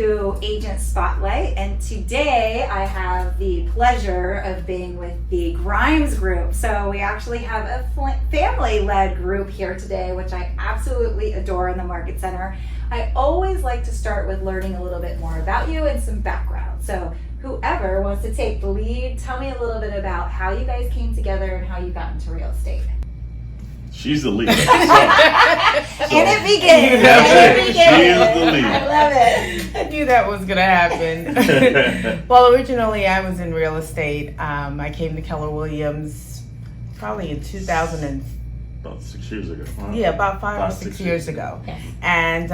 to Agent Spotlight, and today I have the pleasure of being with the Grimes group. So we actually have a family-led group here today, which I absolutely adore in the Market Center. I always like to start with learning a little bit more about you and some background. So whoever wants to take the lead, tell me a little bit about how you guys came together and how you got into real estate. She's the lead. And it begins. She is the lead. I love it. I knew that was going to happen. Well, originally I was in real estate. I came to Keller Williams probably in 2000 about 6 years ago. Huh? Yeah, about 5 or 6 years ago. Yes. And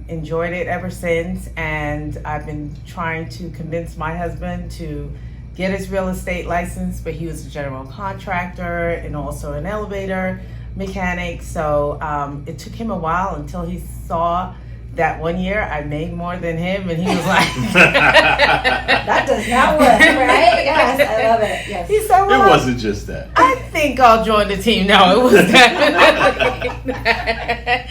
enjoyed it ever since. And I've been trying to convince my husband to get his real estate license, but he was a general contractor and also an elevator mechanic. So it took him a while until he saw that one year I made more than him, and he was like, that does not work, right? Yes, I love it. Yes. He said, well, it wasn't just that. I think I'll join the team. No, it was definitely that.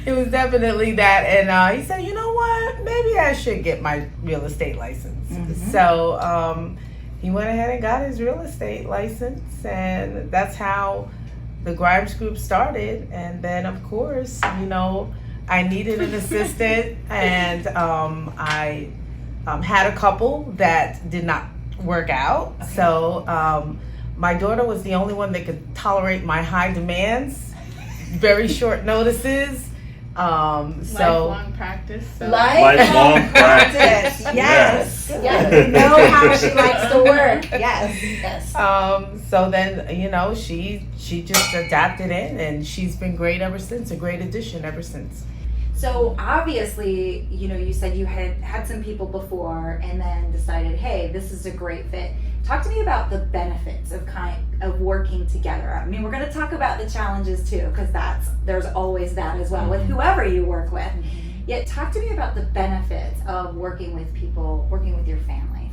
It was definitely that. And he said, you know what? Maybe I should get my real estate license. Mm-hmm. So he went ahead and got his real estate license, and that's how the Grimes Group started. And then, of course, I needed an assistant, and I had a couple that did not work out. Okay. So my daughter was the only one that could tolerate my high demands, very short notices. Lifelong practice. So. Lifelong practice. Yes. Yes. Know how she likes to work. Yes. Yes. So then, she just adapted in, and she's been great ever since, a great addition ever since. So obviously, you said you had some people before and then decided, hey, this is a great fit. Talk to me about the benefits of working together. I mean, we're going to talk about the challenges too, because there's always that as well with whoever you work with. Mm-hmm. Yet talk to me about the benefits of working with people, working with your family.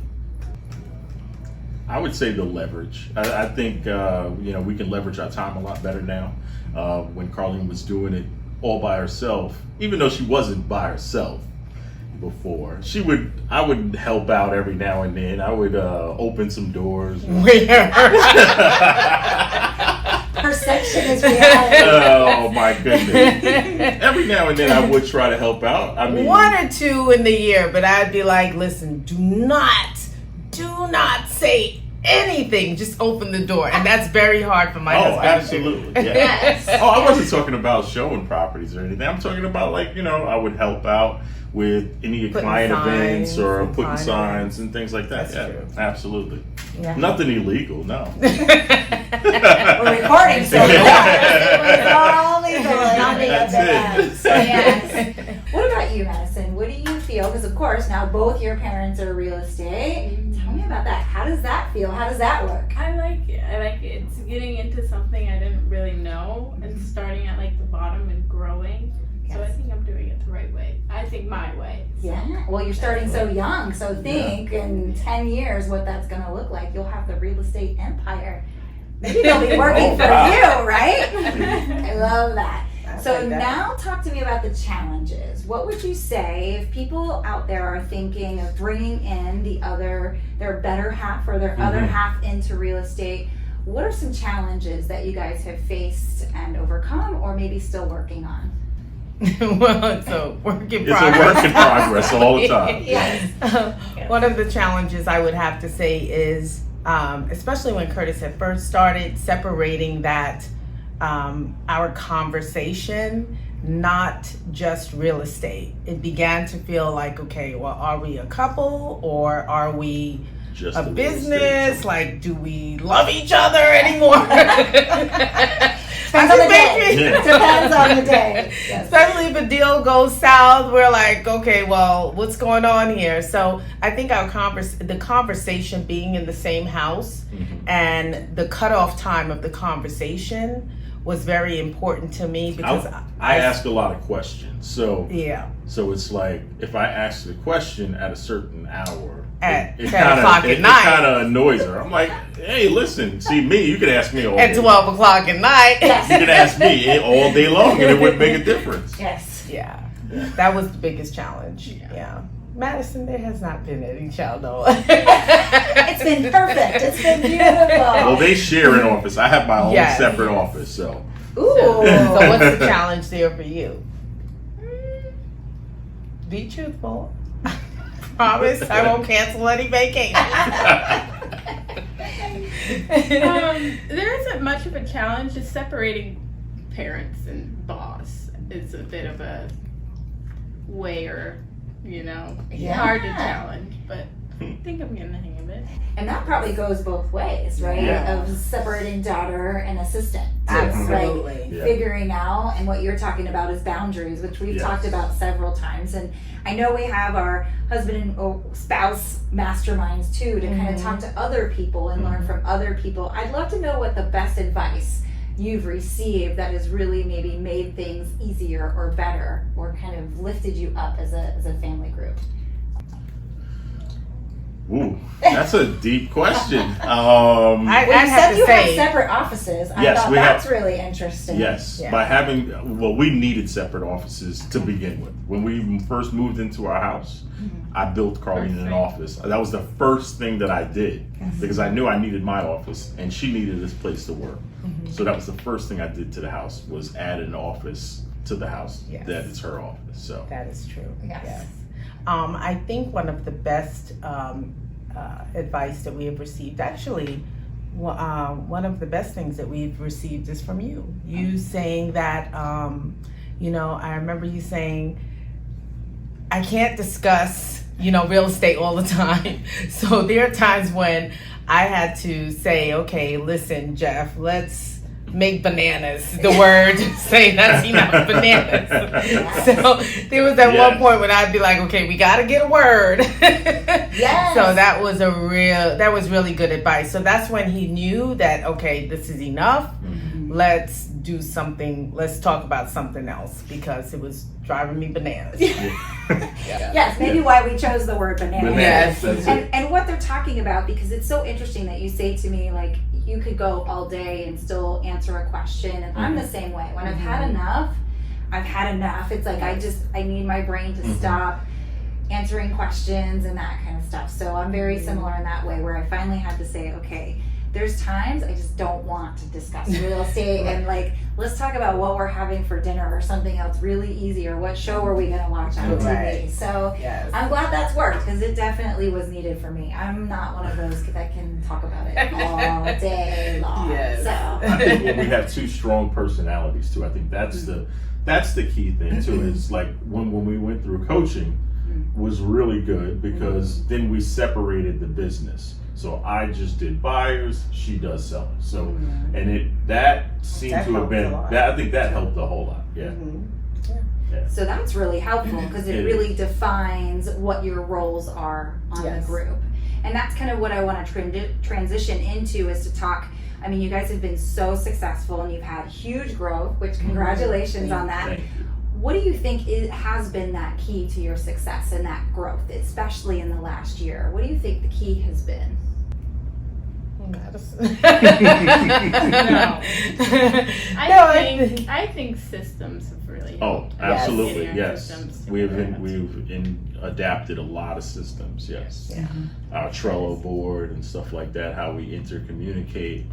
I would say the leverage. I think we can leverage our time a lot better now. When Carlene was doing it all by herself, even though she wasn't by herself before, I would help out every now and then. I would open some doors. Perception is reality. Oh my goodness. Every now and then I would try to help out. I mean, 1 or 2 in the year, but I'd be like, listen, do not say anything, just open the door. And that's very hard for my husband. Absolutely. Yeah. Yes. Oh, I wasn't talking about showing properties or anything. I'm talking about I would help out with any client events or putting signs and things like that. That's true. Absolutely. Yeah. Nothing illegal, no. We're recording, so it was all legal and on the That's so yes. What about you, Madison? What do you feel? Because of course now both your parents are real estate. Tell me about that. How does that feel? How does that work? I like it. It's getting into something I didn't really know and starting at the bottom and growing. So I think I'm doing it the right way. I think my way. So. Yeah. Well, you're starting so young, so think in 10 years what that's going to look like. You'll have the real estate empire. Maybe they'll be working for you, right? I love that. So now talk to me about the challenges. What would you say if people out there are thinking of bringing in their better half or their other half into real estate? What are some challenges that you guys have faced and overcome or maybe still working on? Well, it's a work in progress. It's a work in progress all the time. Yes. One of the challenges I would have to say is, especially when Curtis had first started, separating that our conversation, not just real estate. It began to feel like, okay, well, are we a couple or are we Just a the real business? estate. Like, do we love each other anymore? Depends on the day. Depends on the day. Yes. Especially if a deal goes south, we're like, okay, well, what's going on here? So I think the conversation being in the same house and the cutoff time of the conversation was very important to me because I ask a lot of questions. So yeah. So it's like if I ask the question at a certain hour, At it 10 o'clock at night. It kind of annoys her. I'm like, hey, listen, see me, you can ask me all At day. 12 o'clock at night. You can ask me all day long and it wouldn't make a difference. Yes. Yeah. That was the biggest challenge. Yeah. Madison, there has not been any child no. It's been perfect. It's been beautiful. Well, they share an office. I have my own Yes. separate office, so. Ooh. So what's the challenge there for you? Be truthful. Promise I won't cancel any vacations. There isn't much of a challenge. Just separating parents and boss is a bit of a wayer, Yeah. hard to challenge, but I think I'm getting the hang of it. And that probably goes both ways, right? Yeah. Of separating daughter and assistant. too. Absolutely. Like Yeah. figuring out, and what you're talking about is boundaries, which we've Yes. talked about several times. And I know we have our husband and spouse masterminds too, to kind of talk to other people and learn from other people. I'd love to know what the best advice you've received that has really maybe made things easier or better, or kind of lifted you up as a family group. Ooh, that's a deep question. Well, you have said to you have say- separate offices. I Yes, thought we that's have- really interesting. Yes, Yeah. by we needed separate offices to begin with. When we first moved into our house, I built Carlene an office. That was the first thing that I did because I knew I needed my office and she needed this place to work. So that was the first thing I did to the house, was add an office to the house. Yes. That is her office. So That is true. Yes. I think one of the best advice that we have received, actually, one of the best things that we've received is from you. You saying that, I remember you saying, I can't discuss, real estate all the time. So there are times when I had to say, okay, listen, Jeff, let's make bananas. The word say that's enough, bananas. So there was at one point when I'd be like, okay, we got to get a word. Yes. So that was really good advice. So that's when he knew that, okay, this is enough. Let's do something. Let's talk about something else, because it was driving me bananas. Yes, maybe why we chose the word banana. Yes. That's it. And what they're talking about, because it's so interesting that you say to me, like, you could go all day and still answer a question. And I'm the same way. When I've had enough, I've had enough. It's like I need my brain to stop answering questions and that kind of stuff. So I'm very similar in that way, where I finally had to say, okay, there's times I just don't want to discuss real estate and let's talk about what we're having for dinner or something else really easy, or what show are we going to watch on TV. Right. So Yes. I'm glad that's worked, because it definitely was needed for me. I'm not one of those that can talk about it all day long. Yes. So I think we have two strong personalities too. I think that's the key thing too. Is like when we went through coaching was really good, because then we separated the business. So I just did buyers, she does sellers. So and that seemed That to have helped been a lot. that. I think that helped a whole lot. Yeah. So that's really helpful, because it really defines what your roles are on Yes. the group. And that's kind of what I want to transition into, is to talk. I mean, you guys have been so successful and you've had huge growth, which congratulations on that. Thank you. What do you think has been that key to your success and that growth, especially in the last year? What do you think the key has been? Madison. No. No, I think systems have really Oh, helped. absolutely, Getting our yes. systems We've together. adapted a lot of systems. Yes. Yeah. Our Trello board and stuff like that. How we intercommunicate,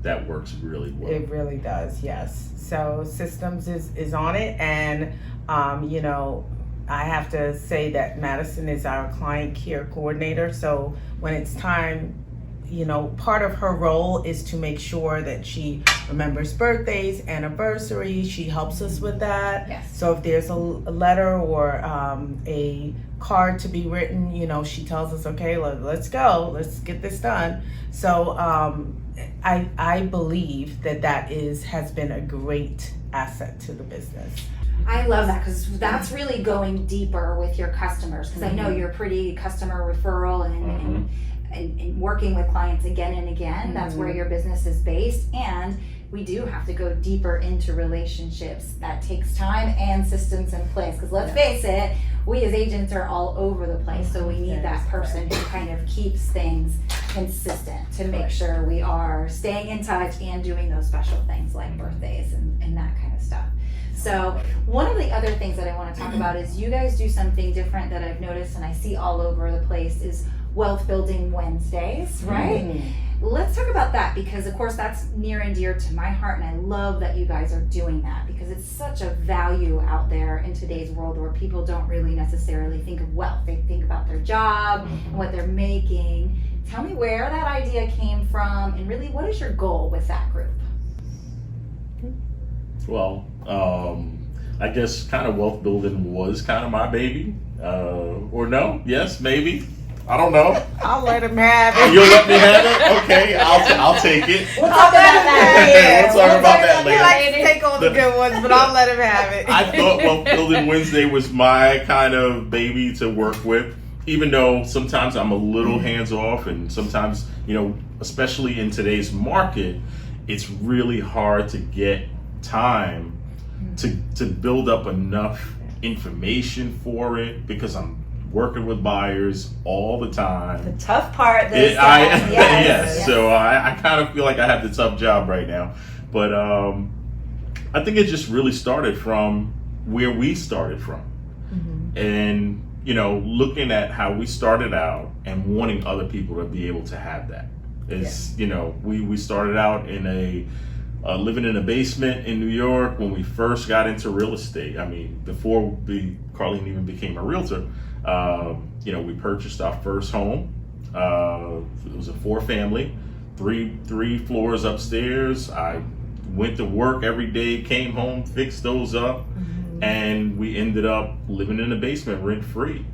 that works really well. It really does, yes. So systems is on it, and I have to say that Madison is our client care coordinator. So when it's time, part of her role is to make sure that she remembers birthdays, anniversaries. She helps us with that. Yes. So if there's a letter or a card to be written, she tells us, okay, let's go, let's get this done. So I believe that has been a great asset to the business. I love that, because that's really going deeper with your customers, because I know you're pretty customer referral and working with clients again and again. That's where your business is based, and we do have to go deeper into relationships. That takes time and systems in place, because let's face it, we as agents are all over the place, so we need that person who kind of keeps things consistent to make sure we are staying in touch and doing those special things like birthdays and that kind of stuff. So one of the other things that I want to talk about is you guys do something different that I've noticed and I see all over the place is Wealth Building Wednesdays, right? Let's talk about that because of course that's near and dear to my heart, and I love that you guys are doing that because it's such a value out there in today's world where people don't really necessarily think of wealth. They think about their job and what they're making. Tell me where that idea came from and really what is your goal with that group? Well, I guess kind of wealth building was kind of my baby. Or no? Yes, maybe. I don't know. I'll let him have it. You'll let me have it? Okay, I'll take it. We'll talk about that. We'll talk about that He later. likes to take all the good ones, but I'll let him have it. I thought Wealth Building Wednesday was my kind of baby to work with, even though sometimes I'm a little hands off, and sometimes, especially in today's market, it's really hard to get time to build up enough information for it because I'm working with buyers all the time. The tough part. Yes. So I kind of feel like I have the tough job right now, but I think it just really started from where we started from, and looking at how we started out and wanting other people to be able to have that. Is we started out in living in a basement in New York when we first got into real estate. I mean, before Carlene even became a realtor. We purchased our first home. It was a 4-family, three floors upstairs. I went to work every day, came home, fixed those up, and we ended up living in a basement rent free.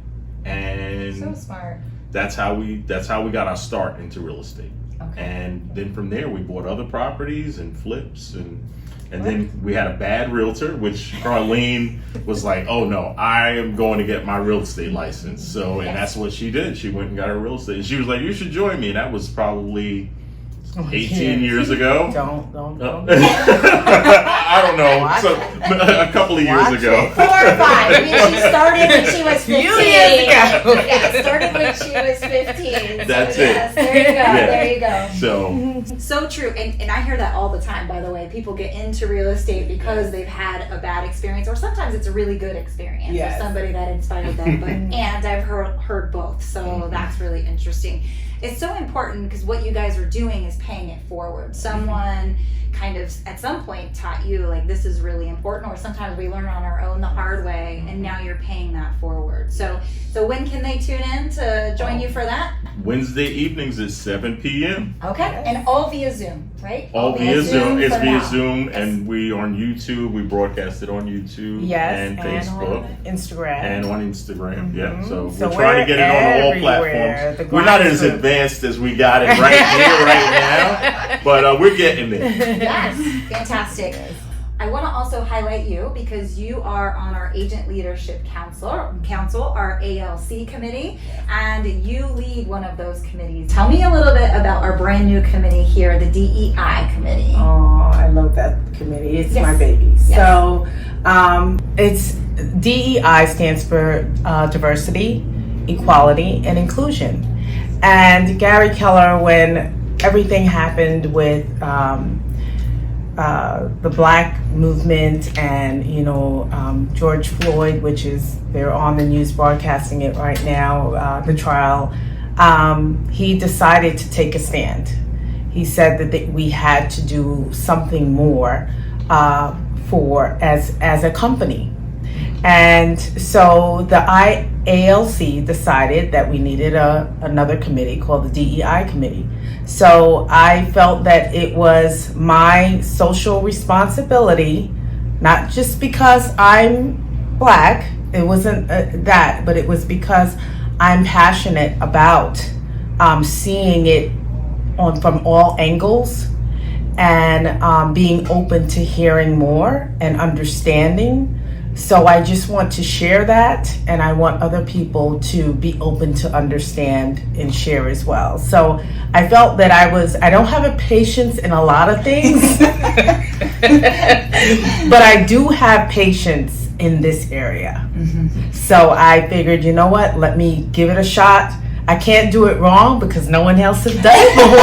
And so smart. That's how we got our start into real estate. Okay. And then from there we bought other properties and flips and then we had a bad realtor, which Carlene was like, oh no, I am going to get my real estate license. So, and that's what she did. She went and got her real estate. And she was like, you should join me. And that was probably 18 years ago. Don't. I don't know. So a couple of years ago. 4 or 5. I mean, she started when she was 15. Yeah, started when she was 15. That's it. Yes, there you go. So true. And I hear that all the time, by the way. People get into real estate because they've had a bad experience, or sometimes it's a really good experience with somebody that inspired them. And I've heard both. So that's really interesting. It's so important because what you guys are doing is paying it forward. Someone kind of at some point taught you like this is really important, or sometimes we learn on our own the hard way, and now you're paying that forward. So when can they tune in to join you for that? Wednesday evenings at 7 p.m. Okay, and all via Zoom, right? All via Zoom. It's via now. Zoom, and we on YouTube. We broadcast it on YouTube and Facebook. On Instagram. And on Instagram, yeah. So So we're trying to get it on all everywhere. platforms. We're not as advanced as we got it right here, right now, but we're getting there. Yes, fantastic. I want to also highlight you because you are on our Agent Leadership Council, our ALC committee, and you lead one of those committees. Tell me a little bit about our brand new committee here, the DEI committee. Oh, I love that committee. It's my baby. Yes. So it's DEI stands for Diversity, Equality, and Inclusion. And Gary Keller, when everything happened with the Black movement and George Floyd, which is they're on the news broadcasting it right now, the trial, he decided to take a stand. He said that we had to do something more as a company. And so the ALC decided that we needed another committee called the DEI committee. So I felt that it was my social responsibility, not just because I'm Black, it wasn't that, but it was because I'm passionate about seeing it from all angles and being open to hearing more and understanding. So I just want to share that, and I want other people to be open to understand and share as well. So I felt that I don't have a patience in a lot of things, but I do have patience in this area. So I figured, you know what, let me give it a shot. I can't do it wrong because no one else has done it before.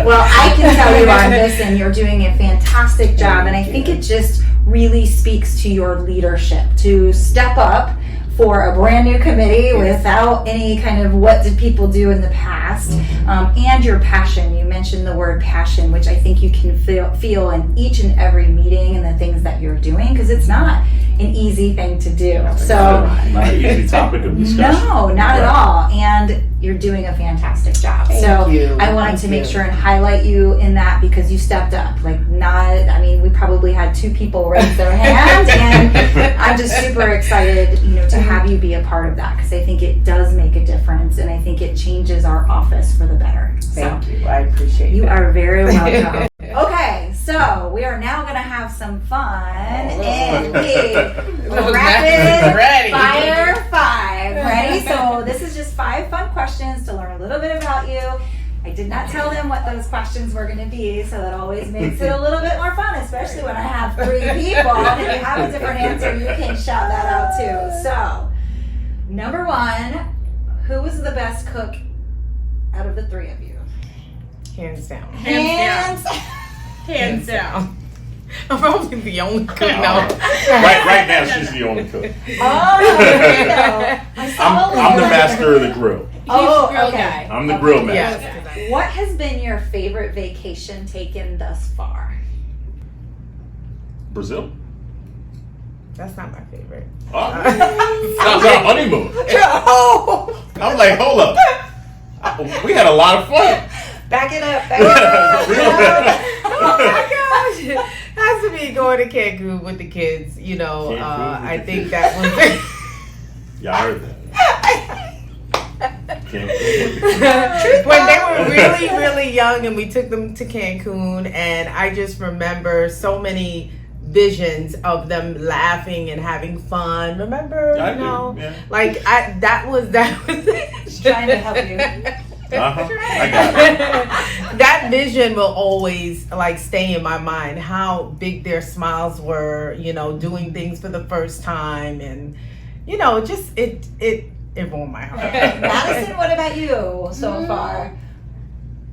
Well, I can tell you on this, and you're doing a fantastic job. And I think it just really speaks to your leadership to step up for a brand new committee without any kind of what did people do in the past, and your passion. You mentioned the word passion, which I think you can feel in each and every meeting and the things that you're doing, because it's not an easy thing to do. So not an easy topic of discussion. no, not at all. And you're doing a fantastic job. Thank you. I wanted Thank to make you. sure and highlight you in that because you stepped up. Like we probably had 2 people raise their hand, and I'm just super excited, to have you be a part of that, because I think it does make a difference, and I think it changes our office for the better. Thank you. I appreciate You that. are very welcome. Okay, so we are now going to have some fun in the rapid Ready. fire 5. Ready? So this is just 5 fun questions to learn a little bit about you. I did not tell them what those questions were going to be, so that always makes it a little bit more fun, especially when I have 3 people. And if you have a different answer, you can shout that out too. So, number 1, who was the best cook out of the 3 of you? Hands down. Hands down. I'm probably the only cook now. Right now, she's the only cook. I'm the master of the grill. Oh, He's the grill okay. guy. I'm the grill master. Yes. What has been your favorite vacation taken thus far? Brazil? That's not my favorite. Oh, that was our honeymoon. Oh, I'm like, hold up. We had a lot of fun. back it up. Back it Real up. bad. Oh my gosh. Has to be going to Cancun with the kids. Cancun with I the think kids. that was Y'all heard that. Can't do when they were really, really young, and we took them to Cancun, and I just remember so many visions of them laughing and having fun. Remember, I do, yeah. like that was Just trying to help you. I got it. that vision will always stay in my mind. How big their smiles were, doing things for the first time, and just it warmed my heart. Madison, what about you so far?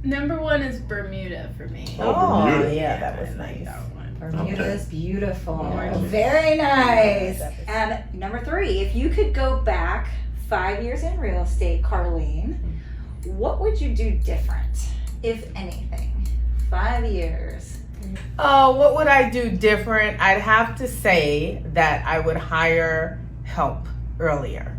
Number 1 is Bermuda for me. Oh, Bermuda. Yeah, that was I like nice. that one. Bermuda's beautiful. Yeah. Very nice. And number 3, if you could go back 5 years in real estate, Carlene, what would you do different, if anything? 5 years. Oh, what would I do different? I'd have to say that I would hire help earlier.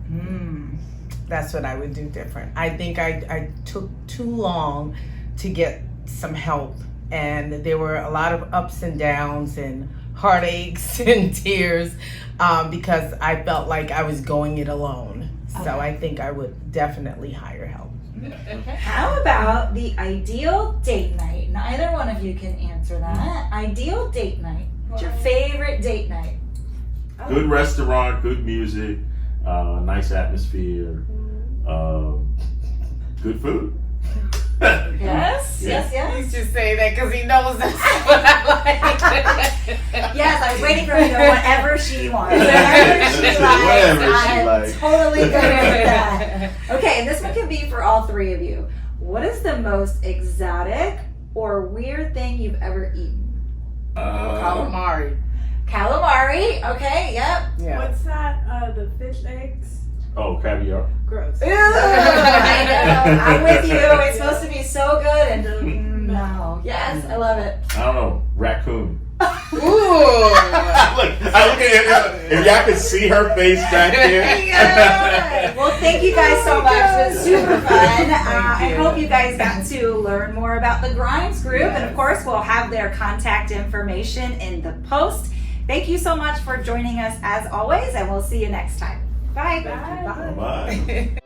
That's what I would do different. I think I took too long to get some help, and there were a lot of ups and downs and heartaches and tears because I felt like I was going it alone. So I think I would definitely hire help. Okay. How about the ideal date night? Neither one of you can answer that. Ideal date night. What's your favorite date night? Good restaurant, good music, nice atmosphere, good food. Yes, Yeah. yes. He's just saying that because he knows that's what I like. Yes, I was waiting for her to go whatever she wants. Whatever she likes. Whatever she I'm likes. totally good with that. Okay, and this one can be for all 3 of you. What is the most exotic or weird thing you've ever eaten? Calamari. Calamari. Okay, yep. Yeah. What's that? The fish eggs? Oh, caviar. Gross. Ew, I know. I'm with you. It's supposed to be so good, and no. Yes, I love it. I don't know, raccoon. Ooh. I look at it. If y'all could see her face back there. Yeah. Well, thank you guys so much. It was super fun. I you. hope you guys got to learn more about the Grimes Group. And of course, we'll have their contact information in the post. Thank you so much for joining us as always, and we'll see you next time. Bye. Bye. Bye.